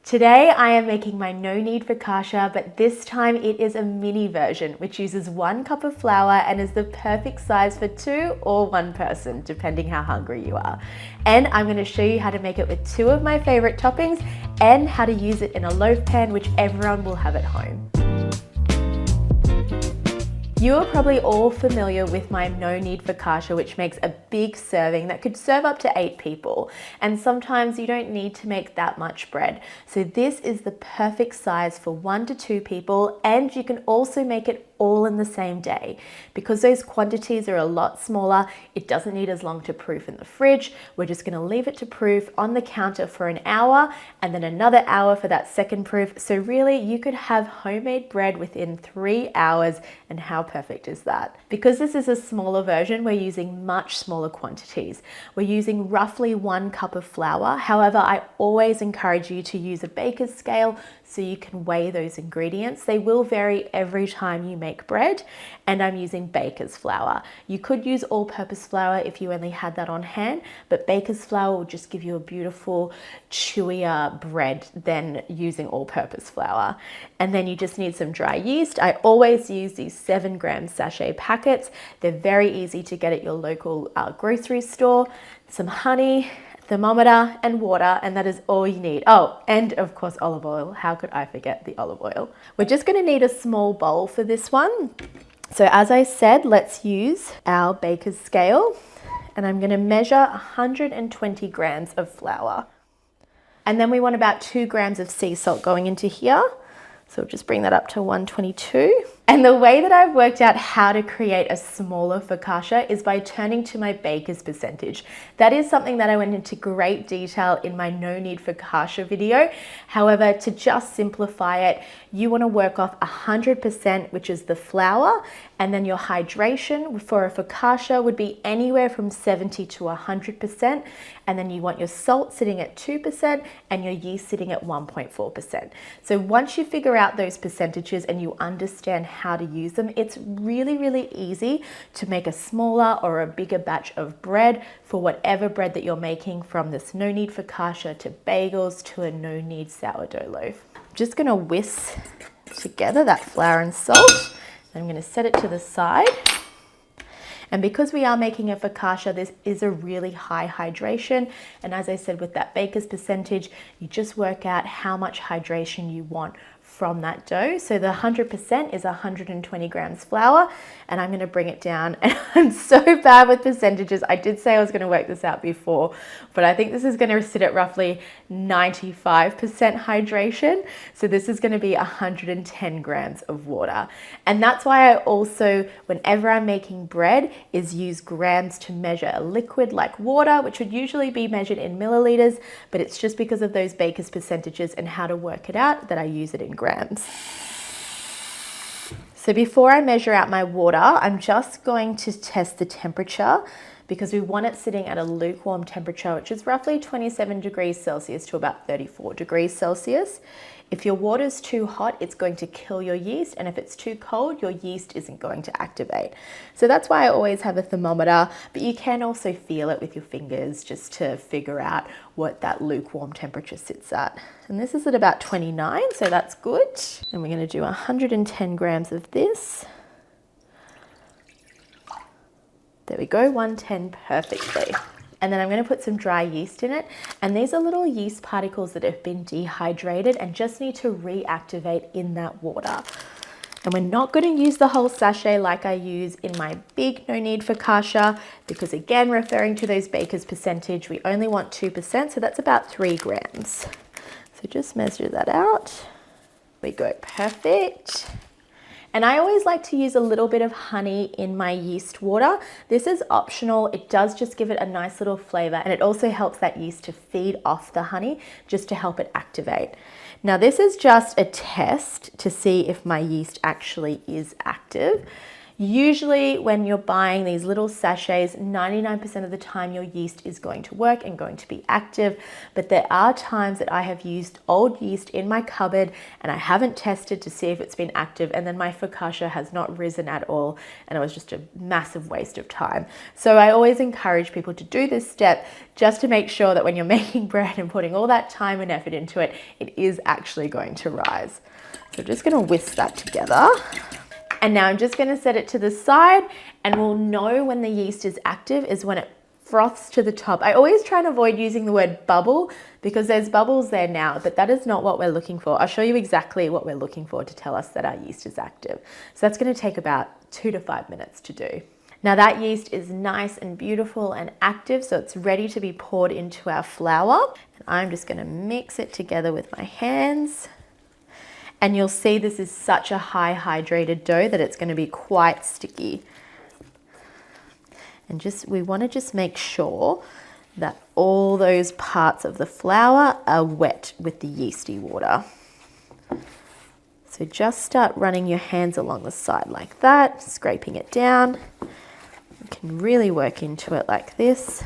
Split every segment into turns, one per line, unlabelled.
Today I am making my no knead focaccia, but this time it is a mini version which uses 1 cup of flour and is the perfect size for 2 or 1 person, depending how hungry you are. And I'm going to show you how to make it with 2 of my favorite toppings and how to use it in a loaf pan, which everyone will have at home. You are probably all familiar with my no knead focaccia, which makes a big serving that could serve up to 8 people. And sometimes you don't need to make that much bread. So this is the perfect size for 1 to 2 people, and you can also make it all in the same day. Because those quantities are a lot smaller, it doesn't need as long to proof in the fridge. We're just gonna leave it to proof on the counter for an hour and then another hour for that second proof. So really you could have homemade bread within 3 hours, and how perfect is that? Because this is a smaller version, we're using much smaller quantities. We're using roughly 1 cup of flour. However, I always encourage you to use a baker's scale so you can weigh those ingredients. They will vary every time you make bread, and I'm using baker's flour. You could use all-purpose flour if you only had that on hand, but baker's flour will just give you a beautiful, chewier bread than using all-purpose flour. And then you just need some dry yeast. I always use these 7-gram sachet packets. They're very easy to get at your local grocery store. Some honey, thermometer and water, and that is all you need. Oh, and of course olive oil. How could I forget the olive oil? We're just going to need a small bowl for this one. So as I said, let's use our baker's scale, and I'm going to measure 120 grams of flour. And then we want about 2 grams of sea salt going into here. So we'll just bring that up to 122. And the way that I've worked out how to create a smaller focaccia is by turning to my baker's percentage. That is something that I went into great detail in my no knead focaccia video. However, to just simplify it, you want to work off 100%, which is the flour, and then your hydration for a focaccia would be anywhere from 70 to 100%, and then you want your salt sitting at 2% and your yeast sitting at 1.4%. So once you figure out those percentages and you understand how to use them, it's really, really easy to make a smaller or a bigger batch of bread for whatever bread that you're making, from this no knead focaccia to bagels to a no knead sourdough loaf. I'm just going to whisk together that flour and salt. I'm going to set it to the side. And because we are making a focaccia, this is a really high hydration. And as I said, with that baker's percentage, you just work out how much hydration you want from that dough. So the 100% is 120 grams flour, and I'm going to bring it down. And I'm so bad with percentages. I did say I was going to work this out before, but I think this is going to sit at roughly 95% hydration. So this is going to be 110 grams of water. And that's why I also, whenever I'm making bread, is use grams to measure a liquid like water, which would usually be measured in milliliters, but it's just because of those baker's percentages and how to work it out that I use it in grams. So before I measure out my water, I'm just going to test the temperature, because we want it sitting at a lukewarm temperature, which is roughly 27 degrees Celsius to about 34 degrees Celsius. If your water is too hot, it's going to kill your yeast, and if it's too cold, your yeast isn't going to activate. So that's why I always have a thermometer, but you can also feel it with your fingers just to figure out what that lukewarm temperature sits at. And this is at about 29, so that's good. And we're going to do 110 grams of this. There we go, 110 perfectly. And then I'm going to put some dry yeast in it. And these are little yeast particles that have been dehydrated and just need to reactivate in that water. And we're not going to use the whole sachet like I use in my big no knead focaccia, because again, referring to those baker's percentage, we only want 2%, so that's about 3 grams. So just measure that out. There we go, perfect. And I always like to use a little bit of honey in my yeast water. This is optional. It does just give it a nice little flavor, and it also helps that yeast to feed off the honey just to help it activate. Now this is just a test to see if my yeast actually is active. Usually when you're buying these little sachets, 99% of the time your yeast is going to work and going to be active, but there are times that I have used old yeast in my cupboard and I haven't tested to see if it's been active, and then my focaccia has not risen at all and it was just a massive waste of time. So I always encourage people to do this step just to make sure that when you're making bread and putting all that time and effort into it, it is actually going to rise. So I'm just going to whisk that together. And now I'm just going to set it to the side, and we'll know when the yeast is active is when it froths to the top. I always try and avoid using the word bubble because there's bubbles there now, but that is not what we're looking for. I'll show you exactly what we're looking for to tell us that our yeast is active. So that's going to take about 2 to 5 minutes to do. Now that yeast is nice and beautiful and active, so it's ready to be poured into our flour. And I'm just going to mix it together with my hands. And you'll see this is such a high hydrated dough that it's going to be quite sticky. And we want to just make sure that all those parts of the flour are wet with the yeasty water. So just start running your hands along the side like that, scraping it down. You can really work into it like this.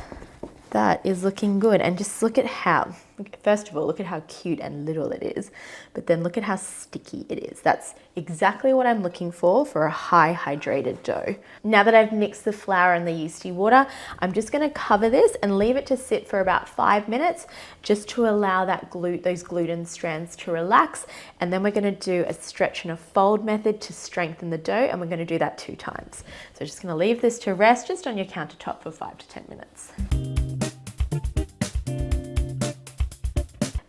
That is looking good. And just look at how, first of all, look at how cute and little it is, but then look at how sticky it is. That's exactly what I'm looking for a high hydrated dough. Now that I've mixed the flour and the yeasty water, I'm just going to cover this and leave it to sit for about 5 minutes just to allow those gluten strands to relax. And then we're going to do a stretch and a fold method to strengthen the dough, and we're going to do that 2 times. So just going to leave this to rest just on your countertop for 5 to 10 minutes.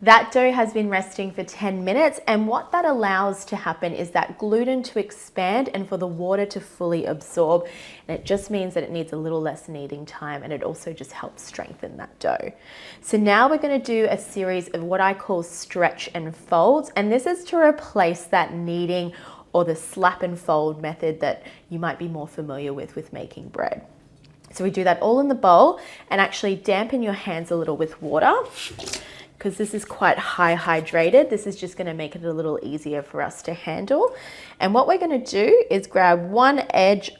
That dough has been resting for 10 minutes, and what that allows to happen is that gluten to expand and for the water to fully absorb, and it just means that it needs a little less kneading time, and it also just helps strengthen that dough. So now we're going to do a series of what I call stretch and folds, and this is to replace that kneading or the slap and fold method that you might be more familiar with making bread. So we do that all in the bowl, and actually dampen your hands a little with water, because this is quite high hydrated. This is just going to make it a little easier for us to handle. And what we're going to do is grab one edge,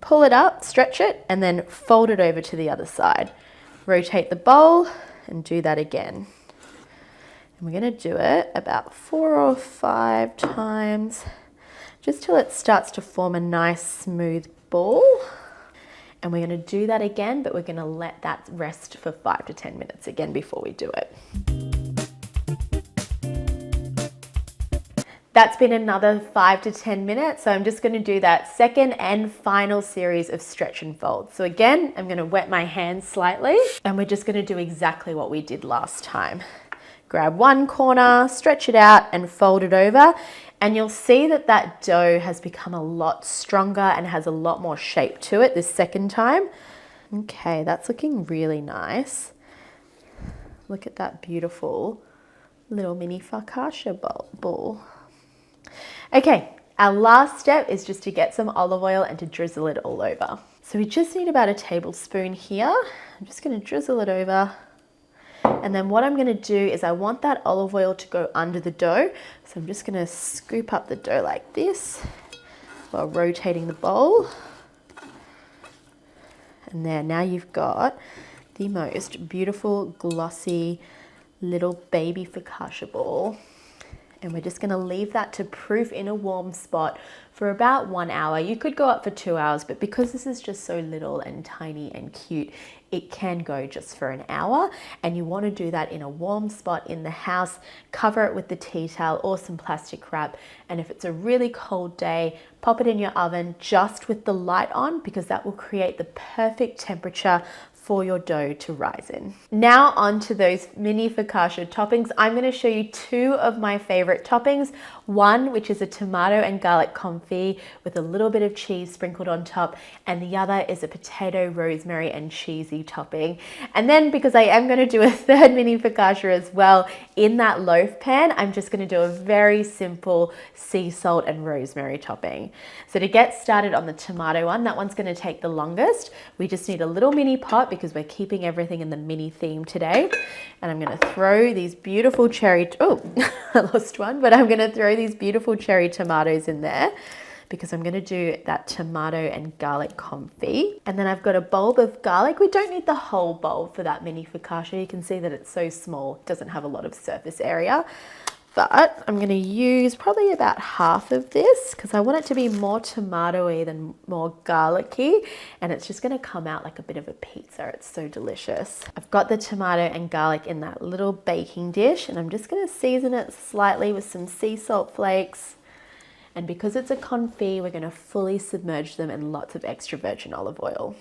pull it up, stretch it, and then fold it over to the other side. Rotate the bowl and do that again. And we're going to do it about 4 or 5 times, just till it starts to form a nice smooth ball. And we're going to do that again, but we're going to let that rest for 5 to 10 minutes again before we do it. That's been another 5 to 10 minutes. So I'm just going to do that second and final series of stretch and fold. So again, I'm going to wet my hands slightly, and we're just going to do exactly what we did last time. Grab one corner, stretch it out and fold it over. And you'll see that that dough has become a lot stronger and has a lot more shape to it this second time. Okay, that's looking really nice. Look at that beautiful little mini focaccia ball. Okay, our last step is just to get some olive oil and to drizzle it all over. So we just need about a tablespoon here. I'm just going to drizzle it over. And then what I'm going to do is I want that olive oil to go under the dough. So I'm just going to scoop up the dough like this while rotating the bowl. And there, now you've got the most beautiful, glossy little baby focaccia ball. And we're just going to leave that to proof in a warm spot for about 1 hour. You could go up for 2 hours, but because this is just so little and tiny and cute, it can go just for an hour. And you want to do that in a warm spot in the house. Cover it with the tea towel or some plastic wrap. And if it's a really cold day, pop it in your oven just with the light on, because that will create the perfect temperature for your dough to rise in. Now on to those mini focaccia toppings. I'm going to show you 2 of my favorite toppings. One, which is a tomato and garlic confit with a little bit of cheese sprinkled on top, and the other is a potato, rosemary and cheesy topping. And then, because I am going to do a 3rd mini focaccia as well in that loaf pan, I'm just going to do a very simple sea salt and rosemary topping. So to get started on the tomato one, that one's going to take the longest. We just need a little mini pot because we're keeping everything in the mini theme today. And I'm going to throw these beautiful cherry, oh, I lost one, but I'm going to throw these beautiful cherry tomatoes in there. because I'm gonna do that tomato and garlic confit. And then I've got a bulb of garlic. We don't need the whole bulb for that mini focaccia. You can see that it's so small, it doesn't have a lot of surface area. But I'm going to use probably about half of this because I want it to be more tomatoey than more garlicky, and it's just going to come out like a bit of a pizza. It's so delicious. I've got the tomato and garlic in that little baking dish, and I'm just going to season it slightly with some sea salt flakes. And because it's a confit, we're going to fully submerge them in lots of extra virgin olive oil.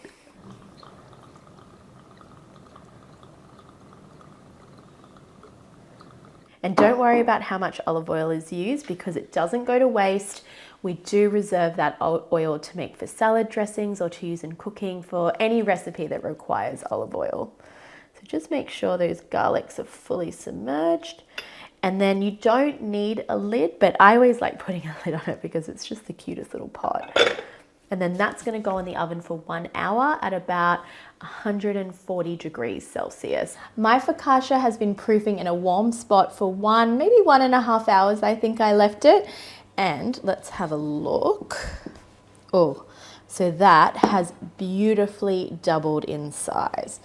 And don't worry about how much olive oil is used because it doesn't go to waste. We do reserve that oil to make for salad dressings or to use in cooking for any recipe that requires olive oil. So just make sure those garlics are fully submerged. And then you don't need a lid, but I always like putting a lid on it because it's just the cutest little pot. And then that's going to go in the oven for 1 hour at about 140 degrees Celsius. My focaccia has been proofing in a warm spot for maybe 1.5 hours, I think I left it. And let's have a look. Oh, so that has beautifully doubled in size.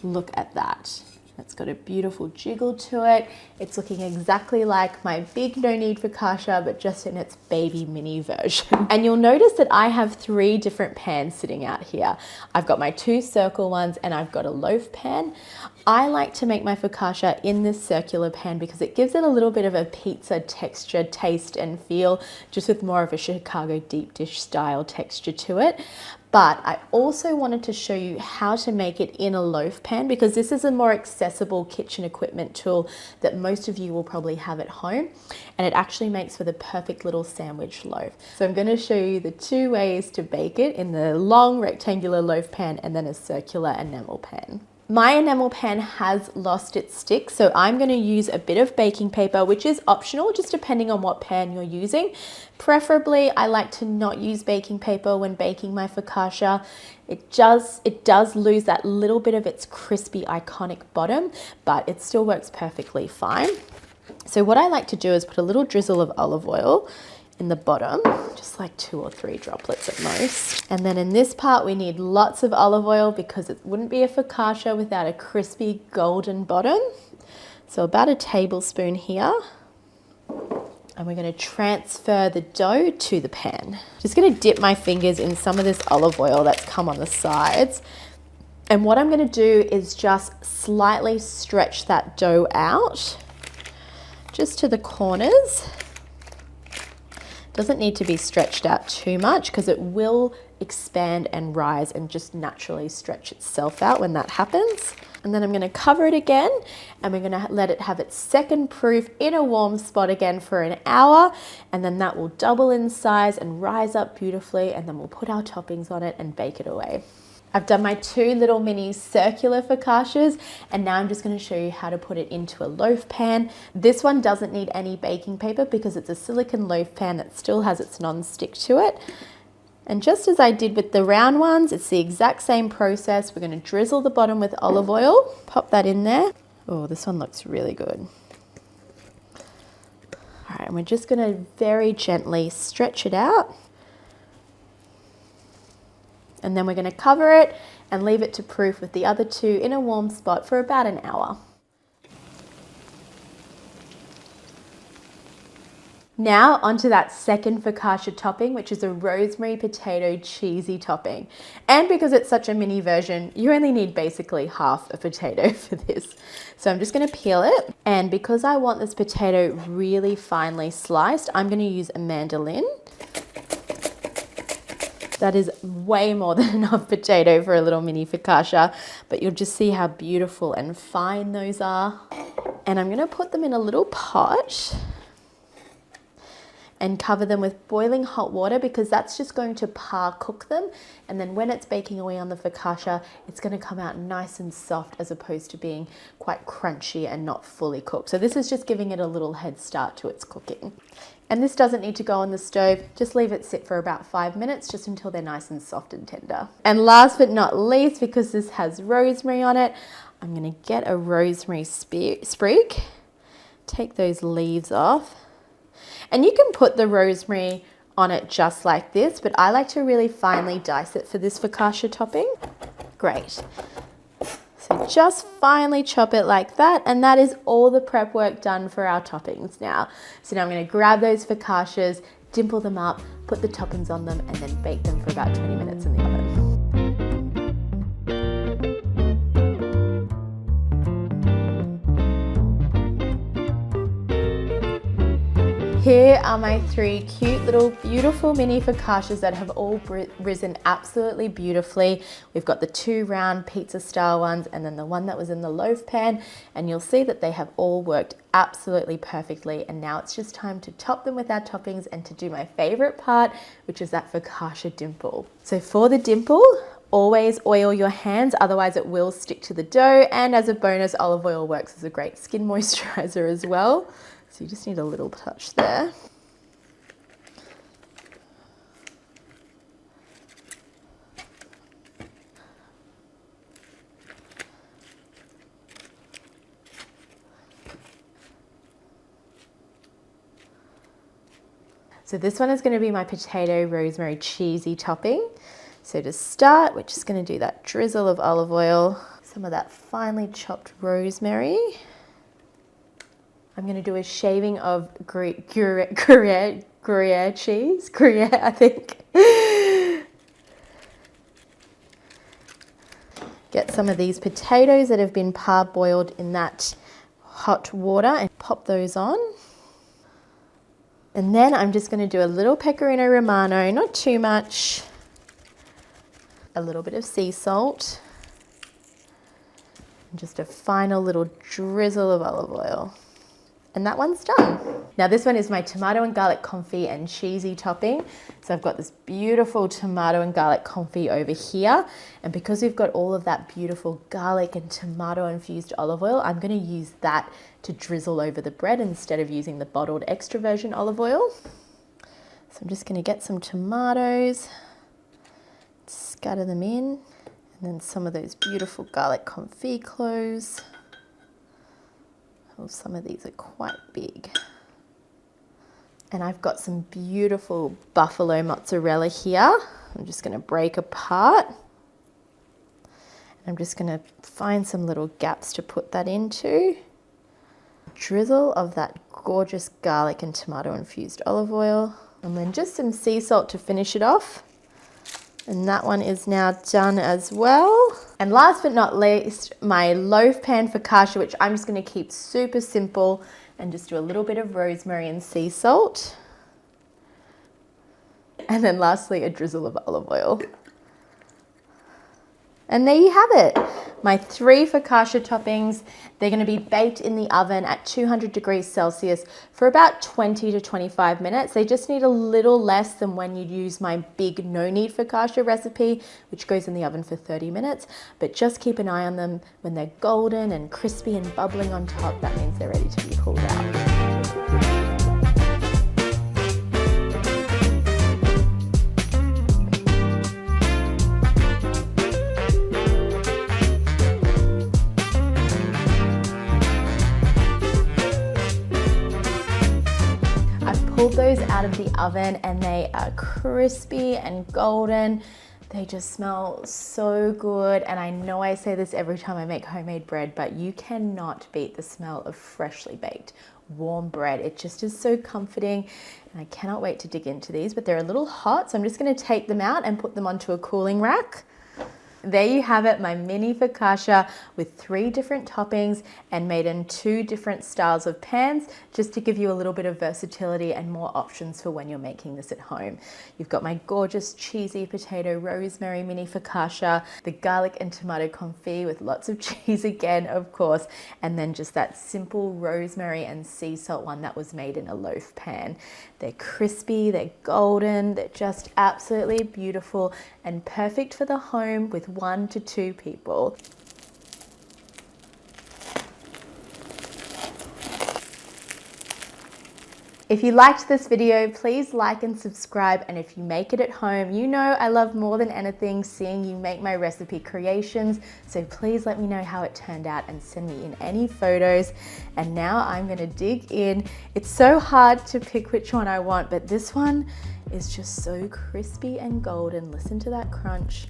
Look at that. It's got a beautiful jiggle to it. It's looking exactly like my big no knead focaccia, but just in its baby mini version. And you'll notice that I have 3 different pans sitting out here. I've got my 2 circle ones and I've got a loaf pan. I like to make my focaccia in this circular pan because it gives it a little bit of a pizza texture, taste and feel, just with more of a Chicago deep dish style texture to it. But I also wanted to show you how to make it in a loaf pan because this is a more accessible kitchen equipment tool that most of you will probably have at home, and it actually makes for the perfect little sandwich loaf. So I'm going to show you the 2 ways to bake it in the long rectangular loaf pan and then a circular enamel pan. My enamel pan has lost its stick, so I'm going to use a bit of baking paper, which is optional, just depending on what pan you're using. Preferably, I like to not use baking paper when baking my focaccia. It does lose that little bit of its crispy, iconic bottom, but it still works perfectly fine. So what I like to do is put a little drizzle of olive oil in the bottom, just like 2 or 3 droplets at most. And then in this part, we need lots of olive oil because it wouldn't be a focaccia without a crispy golden bottom. So about a tablespoon here. And we're going to transfer the dough to the pan. Just going to dip my fingers in some of this olive oil that's come on the sides. And what I'm going to do is just slightly stretch that dough out, just to the corners. Doesn't need to be stretched out too much because it will expand and rise and just naturally stretch itself out when that happens. And then I'm going to cover it again and we're going to let it have its second proof in a warm spot again for an hour, and then that will double in size and rise up beautifully, and then we'll put our toppings on it and bake it away. I've done my 2 little mini circular focaccias, and now I'm just going to show you how to put it into a loaf pan. This one doesn't need any baking paper because it's a silicone loaf pan that still has its non-stick to it. And just as I did with the round ones, it's the exact same process. We're going to drizzle the bottom with olive oil, pop that in there. Oh, this one looks really good. All right, and we're just going to very gently stretch it out. And then we're going to cover it and leave it to proof with the other 2 in a warm spot for about an hour. Now onto that second focaccia topping, which is a rosemary potato cheesy topping. And because it's such a mini version, you only need basically half a potato for this. So I'm just going to peel it. And because I want this potato really finely sliced, I'm going to use a mandolin. That is way more than enough potato for a little mini focaccia, but you'll just see how beautiful and fine those are. And I'm going to put them in a little pot and cover them with boiling hot water because that's just going to par cook them. And then when it's baking away on the focaccia, it's going to come out nice and soft as opposed to being quite crunchy and not fully cooked. So this is just giving it a little head start to its cooking. And this doesn't need to go on the stove, just leave it sit for about 5 minutes, just until they're nice and soft and tender. And last but not least, because this has rosemary on it, I'm gonna get a rosemary sprig, take those leaves off. And you can put the rosemary on it just like this, but I like to really finely dice it for this focaccia topping. Great. So just finely chop it like that, and that is all the prep work done for our toppings now. So now I'm going to grab those focaccias, dimple them up, put the toppings on them, and then bake them for about 20 minutes in the oven. Here are my 3 cute little beautiful mini focaccias that have all risen absolutely beautifully. We've got the 2 round pizza style ones and then the one that was in the loaf pan, and you'll see that they have all worked absolutely perfectly, and now it's just time to top them with our toppings and to do my favorite part, which is that focaccia dimple. So for the dimple, always oil your hands, otherwise it will stick to the dough, and as a bonus, olive oil works as a great skin moisturizer as well. So you just need a little touch there. So this one is going to be my potato rosemary cheesy topping. So to start, we're just going to do that drizzle of olive oil, some of that finely chopped rosemary. I'm going to do a shaving of Gruyere cheese, Gruyere, I think. Get some of these potatoes that have been parboiled in that hot water and pop those on. And then I'm just going to do a little pecorino romano, not too much. A little bit of sea salt. And just a final little drizzle of olive oil. And that one's done. Now this one is my tomato and garlic confit and cheesy topping. So I've got this beautiful tomato and garlic confit over here. And because we've got all of that beautiful garlic and tomato infused olive oil, I'm gonna use that to drizzle over the bread instead of using the bottled extra virgin olive oil. So I'm just gonna get some tomatoes, scatter them in, and then some of those beautiful garlic confit cloves. Oh, some of these are quite big. And I've got some beautiful buffalo mozzarella here. I'm just going to break apart. And I'm just going to find some little gaps to put that into. Drizzle of that gorgeous garlic and tomato infused olive oil. And then just some sea salt to finish it off. And that one is now done as well. And last but not least, my loaf pan focaccia, which I'm just going to keep super simple and just do a little bit of rosemary and sea salt. And then lastly, a drizzle of olive oil. And there you have it. My 3 focaccia toppings. They're going to be baked in the oven at 200 degrees Celsius for about 20 to 25 minutes. They just need a little less than when you use my big no knead focaccia recipe, which goes in the oven for 30 minutes. But just keep an eye on them. When they're golden and crispy and bubbling on top, that means they're ready to be pulled out. Pulled those out of the oven and they are crispy and golden. They just smell so good, and I know I say this every time I make homemade bread, but you cannot beat the smell of freshly baked warm bread. It just is so comforting, and I cannot wait to dig into these, but they're a little hot, so I'm just going to take them out and put them onto a cooling rack. There you have it, my mini focaccia with 3 different toppings and made in 2 different styles of pans, just to give you a little bit of versatility and more options for when you're making this at home. You've got my gorgeous cheesy potato rosemary mini focaccia, the garlic and tomato confit with lots of cheese again, of course, and then just that simple rosemary and sea salt one that was made in a loaf pan. They're crispy, they're golden, they're just absolutely beautiful and perfect for the home with 1 to 2 people. If you liked this video, please like and subscribe, and if you make it at home, you know I love more than anything seeing you make my recipe creations, so please let me know how it turned out and send me in any photos. And now I'm gonna dig in. It's so hard to pick which one I want, but this one is just so crispy and golden. Listen to that crunch.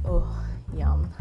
Oh, yum.